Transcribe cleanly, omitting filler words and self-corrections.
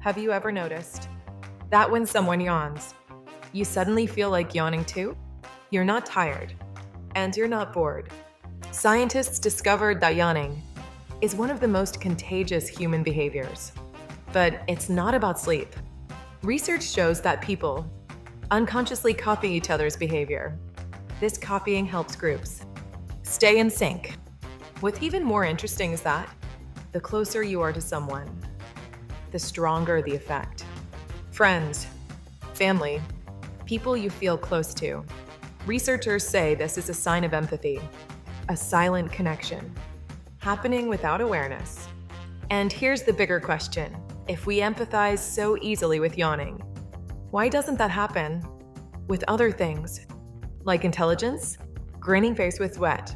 Have you ever noticed that when someone yawns, you suddenly feel like yawning too? You're not tired, and you're not bored. Scientists discovered that yawning is one of the most contagious human behaviors. But it's not about sleep. Research shows that people unconsciously copy each other's behavior. This copying helps groups stay in sync. What's even more interesting is that the closer you are to someone, the stronger the effect. Friends, family, people you feel close to. Researchers say this is a sign of empathy, a silent connection, happening without awareness. And here's the bigger question. If we empathize so easily with yawning, why doesn't that happen with other things, like intelligence, grinning face with sweat,